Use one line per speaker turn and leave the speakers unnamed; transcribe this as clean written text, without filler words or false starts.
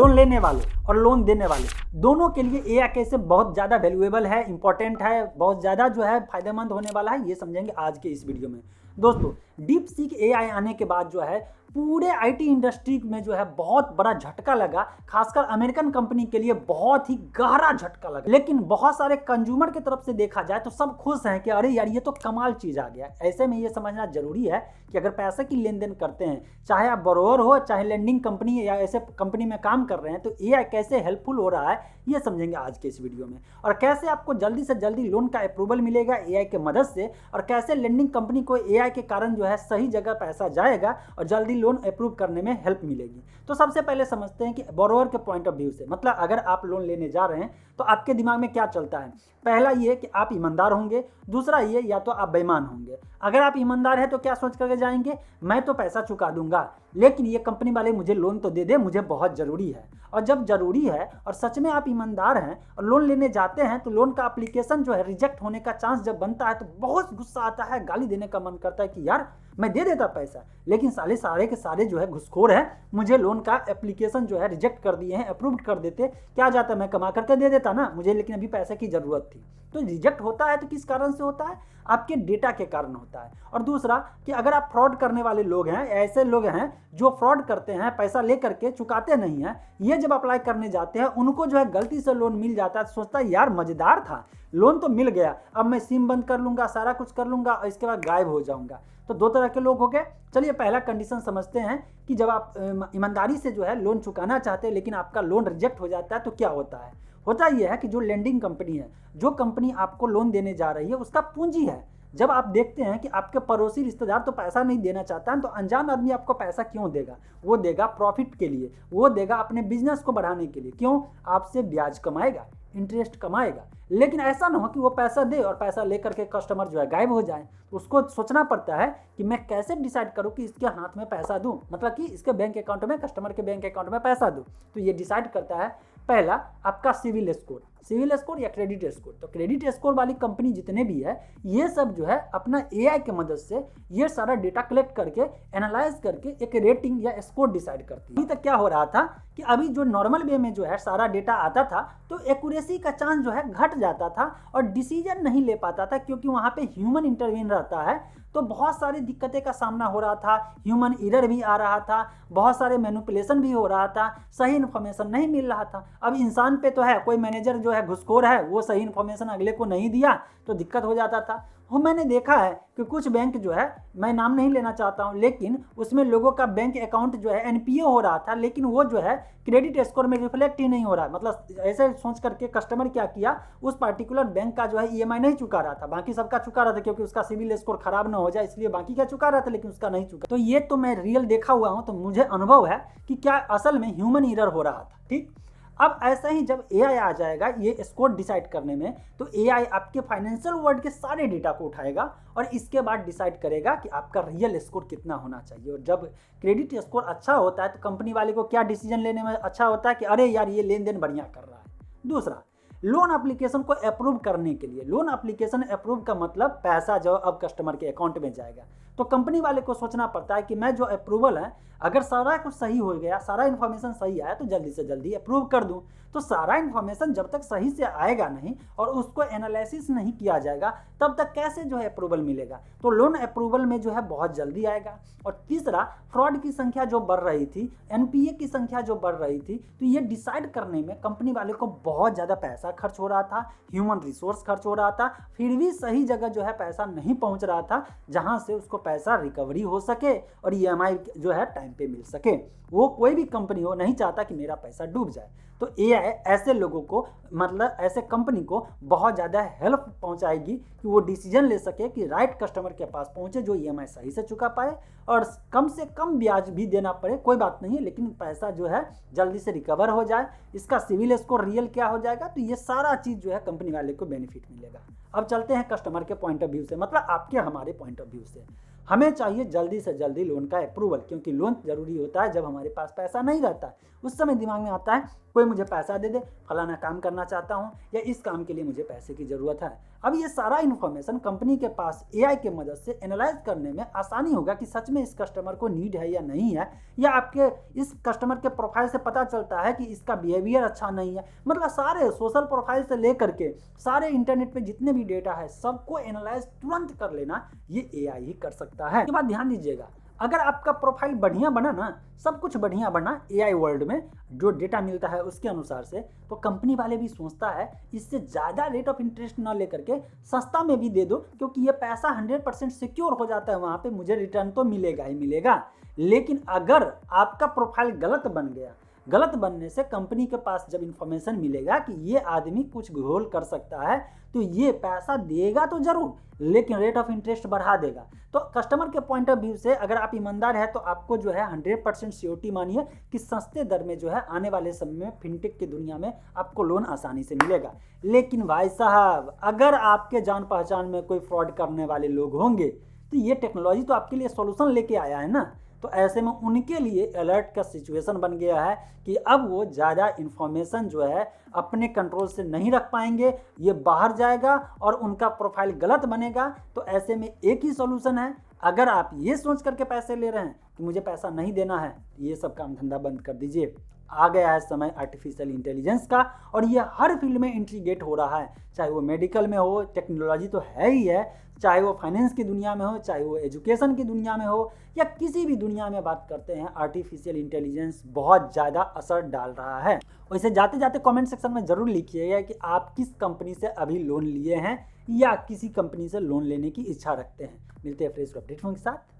Loan लेने वाले और लोन देने वाले दोनों के लिए एआई कैसे बहुत ज़्यादा वैल्यूएबल है, इंपॉर्टेंट है, बहुत ज़्यादा जो है फायदेमंद होने वाला है, ये समझेंगे आज के इस वीडियो में। दोस्तों, डीप सीक एआई आने के बाद जो है पूरे आईटी इंडस्ट्री में जो है बहुत बड़ा झटका लगा, खासकर अमेरिकन कंपनी के लिए बहुत ही गहरा झटका लगा। लेकिन बहुत सारे कंज्यूमर की तरफ से देखा जाए तो सब खुश हैं कि अरे यार ये तो कमाल चीज़ आ गया। ऐसे में ये समझना जरूरी है कि अगर पैसे की लेन देन करते हैं, चाहे आप बोरोवर हो, चाहे लेंडिंग कंपनी या ऐसे कंपनी में काम कर रहे हैं, तो एआई कैसे हेल्पफुल हो रहा है ये समझेंगे आज के इस वीडियो में। और कैसे आपको जल्दी से जल्दी लोन का अप्रूवल मिलेगा एआई के मदद से, और कैसे लेंडिंग कंपनी को एआई के कारण जो है सही जगह पैसा जाएगा और जल्दी लोन अप्रूव करने में हेल्प मिलेगी। तो सबसे पहले समझते हैं कि बोरोवर के पॉइंट ऑफ व्यू से, मतलब अगर आप लोन लेने जा रहे हैं तो आपके दिमाग में क्या चलता है। पहला ये कि आप ईमानदार होंगे, दूसरा ये या तो आप बेईमान होंगे। अगर आप ईमानदार हैं तो क्या सोच करके जाएंगे, मैं तो पैसा चुका दूंगा, लेकिन ये कंपनी वाले मुझे लोन तो दे दे, मुझे बहुत ज़रूरी है। और जब ज़रूरी है और सच में आप ईमानदार हैं और लोन लेने जाते हैं तो लोन का एप्लीकेशन जो है रिजेक्ट होने का चांस जब बनता है तो बहुत गुस्सा आता है, गाली देने का मन करता है कि यार मैं दे देता पैसा, लेकिन सारे के सारे जो है घुसखोर है, मुझे लोन का एप्लीकेशन जो है रिजेक्ट कर दिए हैं, अप्रूव्ड कर देते, क्या जाता, मैं कमा करके दे देता ना, मुझे लेकिन अभी पैसे की ज़रूरत थी। तो रिजेक्ट होता है तो किस कारण से होता है, आपके डेटा के कारण होता है। और दूसरा कि अगर आप फ्रॉड करने वाले लोग हैं, ऐसे लोग हैं जो फ्रॉड करते हैं, पैसा ले करके चुकाते नहीं हैं, ये जब अप्लाई करने जाते हैं उनको जो है गलती से लोन मिल जाता है तो सोचता है यार मज़ेदार था, लोन तो मिल गया, अब मैं सिम बंद कर लूँगा, सारा कुछ कर लूँगा और इसके बाद गायब हो जाऊँगा। तो दो तरह के लोग हो गए। चलिए पहला कंडीशन समझते हैं कि जब आप ईमानदारी से जो है लोन चुकाना चाहते हैं लेकिन आपका लोन रिजेक्ट हो जाता है तो क्या होता है। होता यह है कि जो लेंडिंग कंपनी है, जो कंपनी आपको लोन देने जा रही है, उसका पूंजी है। जब आप देखते हैं कि आपके पड़ोसी रिश्तेदार तो पैसा नहीं देना चाहता है तो अनजान आदमी आपको पैसा क्यों देगा, वो देगा प्रॉफिट के लिए, वो देगा अपने बिजनेस को बढ़ाने के लिए। क्यों, आपसे ब्याज कमाएगा, इंटरेस्ट कमाएगा। लेकिन ऐसा ना हो कि वो पैसा दे और पैसा लेकर के कस्टमर जो है गायब हो जाए। उसको सोचना पड़ता है कि मैं कैसे डिसाइड करूं कि इसके हाथ में पैसा दूं, मतलब कि इसके बैंक अकाउंट में, कस्टमर के बैंक अकाउंट में पैसा दूं। तो ये डिसाइड करता है पहला आपका सिविल स्कोर या क्रेडिट स्कोर। तो क्रेडिट स्कोर वाली कंपनी जितने भी है, ये सब जो है अपना एआई की मदद से ये सारा डेटा कलेक्ट करके एनालाइज करके एक रेटिंग या स्कोर डिसाइड करती है। अभी तक क्या हो रहा था कि अभी जो नॉर्मल वे में जो है सारा डेटा आता था तो एक्यूरेसी का चांस जो है घट जाता था और डिसीजन नहीं ले पाता था, क्योंकि वहाँ पे ह्यूमन इंटरवीन रहता है। तो बहुत सारी दिक्कतें का सामना हो रहा था, ह्यूमन एरर भी आ रहा था, बहुत सारे मैनिपुलेशन भी हो रहा था, सही इन्फॉर्मेशन नहीं मिल रहा था। अब इंसान पे तो है, कोई मैनेजर जो है घुसखोर है, वो सही इन्फॉर्मेशन अगले को नहीं दिया तो दिक्कत हो जाता था। मैंने देखा है कि कुछ बैंक जो है, मैं नाम नहीं लेना चाहता हूं, लेकिन उसमें लोगों का बैंक अकाउंट जो है एनपीओ हो रहा था, लेकिन वो जो है क्रेडिट स्कोर में रिफ्लेक्ट ही नहीं हो रहा है। मतलब ऐसे सोच करके कस्टमर क्या किया, उस पार्टिकुलर बैंक का जो है ईएमआई नहीं चुका रहा था, बाकी सबका चुका रहा था, क्योंकि उसका सिविल स्कोर खराब ना हो जाए इसलिए बाकी का चुका रहा था लेकिन उसका नहीं चुका। तो ये तो मैं रियल देखा हुआ हूँ, तो मुझे अनुभव है कि क्या असल में ह्यूमन एरर हो रहा था। ठीक, अब ऐसा ही जब एआई आ जाएगा ये स्कोर डिसाइड करने में, तो एआई आपके फाइनेंशियल वर्ल्ड के सारे डेटा को उठाएगा और इसके बाद डिसाइड करेगा कि आपका रियल स्कोर कितना होना चाहिए। और जब क्रेडिट स्कोर अच्छा होता है तो कंपनी वाले को क्या डिसीजन लेने में अच्छा होता है कि अरे यार ये लेन देन बढ़िया कर रहा है। दूसरा, लोन एप्लीकेशन को अप्रूव करने के लिए, लोन एप्लीकेशन अप्रूव का मतलब पैसा जो अब कस्टमर के अकाउंट में जाएगा, तो कंपनी वाले को सोचना पड़ता है कि मैं जो अप्रूवल है, अगर सारा कुछ सही हो गया, सारा इन्फॉर्मेशन सही आया तो जल्दी से जल्दी अप्रूव कर दूं। तो सारा इन्फॉर्मेशन जब तक सही से आएगा नहीं और उसको एनालिसिस नहीं किया जाएगा तब तक कैसे जो है अप्रूवल मिलेगा। तो लोन अप्रूवल में जो है बहुत जल्दी आएगा। और तीसरा, फ्रॉड की संख्या जो बढ़ रही थी, एनपीए की संख्या जो बढ़ रही थी, तो ये डिसाइड करने में कंपनी वाले को बहुत ज़्यादा पैसा खर्च हो रहा था, ह्यूमन रिसोर्स खर्च हो रहा था, फिर भी सही जगह जो है पैसा नहीं पहुंच रहा था जहां से उसको पैसा रिकवरी हो सके और ईएमआई जो है टाइम पे मिल सके। वो कोई भी कंपनी हो नहीं चाहता कि मेरा पैसा डूब जाए। तो एआई ऐसे लोगों को, मतलब ऐसे कंपनी को बहुत ज़्यादा हेल्प पहुंचाएगी कि वो डिसीजन ले सके कि राइट कस्टमर के पास पहुंचे जो ईएमआई सही से चुका पाए और कम से कम ब्याज भी देना पड़े, कोई बात नहीं है, लेकिन पैसा जो है जल्दी से रिकवर हो जाए, इसका सिविल स्कोर रियल क्या हो जाएगा। तो ये सारा चीज़ जो है कंपनी वाले को बेनिफिट मिलेगा। अब चलते हैं कस्टमर के पॉइंट ऑफ व्यू से, मतलब आपके हमारे पॉइंट ऑफ व्यू से। हमें चाहिए जल्दी से जल्दी लोन का अप्रूवल, क्योंकि लोन जरूरी होता है जब हमारे पास पैसा नहीं रहता है। उस समय दिमाग में आता है कोई मुझे पैसा दे दे, फलाना काम करना चाहता हूँ या इस काम के लिए मुझे पैसे की ज़रूरत है। अब ये सारा इन्फॉर्मेशन कंपनी के पास एआई के मदद से एनालाइज करने में आसानी होगा कि सच में इस कस्टमर को नीड है या नहीं है, या आपके इस कस्टमर के प्रोफाइल से पता चलता है कि इसका बिहेवियर अच्छा नहीं है। मतलब सारे सोशल प्रोफाइल से लेकर के सारे इंटरनेट पे जितने भी डेटा है सबको एनालाइज तुरंत कर लेना ये एआई ही कर सकता है। इसके बाद ध्यान दीजिएगा, अगर आपका प्रोफाइल बढ़िया बना ना, सब कुछ बढ़िया बना एआई वर्ल्ड में जो डेटा मिलता है उसके अनुसार से, तो कंपनी वाले भी सोचता है इससे ज़्यादा रेट ऑफ इंटरेस्ट ना लेकर के सस्ता में भी दे दो, क्योंकि ये पैसा 100% सिक्योर हो जाता है, वहाँ पे मुझे रिटर्न तो मिलेगा ही मिलेगा। लेकिन अगर आपका प्रोफाइल गलत बन गया, गलत बनने से कंपनी के पास जब इंफॉर्मेशन मिलेगा कि ये आदमी कुछ घोल कर सकता है, तो ये पैसा देगा तो जरूर, लेकिन रेट ऑफ इंटरेस्ट बढ़ा देगा। तो कस्टमर के पॉइंट ऑफ व्यू से अगर आप ईमानदार है तो आपको जो है 100% श्योरिटी मानिए कि सस्ते दर में जो है आने वाले समय में फिनटेक की दुनिया में आपको लोन आसानी से मिलेगा। लेकिन भाई साहब, अगर आपके जान पहचान में कोई फ्रॉड करने वाले लोग होंगे तो ये टेक्नोलॉजी तो आपके लिए सॉल्यूशन लेके आया है ना, तो ऐसे में उनके लिए अलर्ट का सिचुएशन बन गया है कि अब वो ज़्यादा इन्फॉर्मेशन जो है अपने कंट्रोल से नहीं रख पाएंगे, ये बाहर जाएगा और उनका प्रोफाइल गलत बनेगा। तो ऐसे में एक ही सॉल्यूशन है, अगर आप ये सोच करके पैसे ले रहे हैं कि मुझे पैसा नहीं देना है, ये सब काम धंधा बंद कर दीजिए। आ गया है समय आर्टिफिशियल इंटेलिजेंस का और ये हर फील्ड में इंटीग्रेट हो रहा है, चाहे वो मेडिकल में हो, टेक्नोलॉजी तो है ही है, चाहे वो फाइनेंस की दुनिया में हो, चाहे वो एजुकेशन की दुनिया में हो, या किसी भी दुनिया में बात करते हैं, आर्टिफिशियल इंटेलिजेंस बहुत ज़्यादा असर डाल रहा है। वैसे जाते जाते कमेंट सेक्शन में ज़रूर लिखिएगा कि आप किस कंपनी से अभी लोन लिए हैं या किसी कंपनी से लोन लेने की इच्छा रखते हैं। मिलते हैं फ्रेश अपडेट के साथ।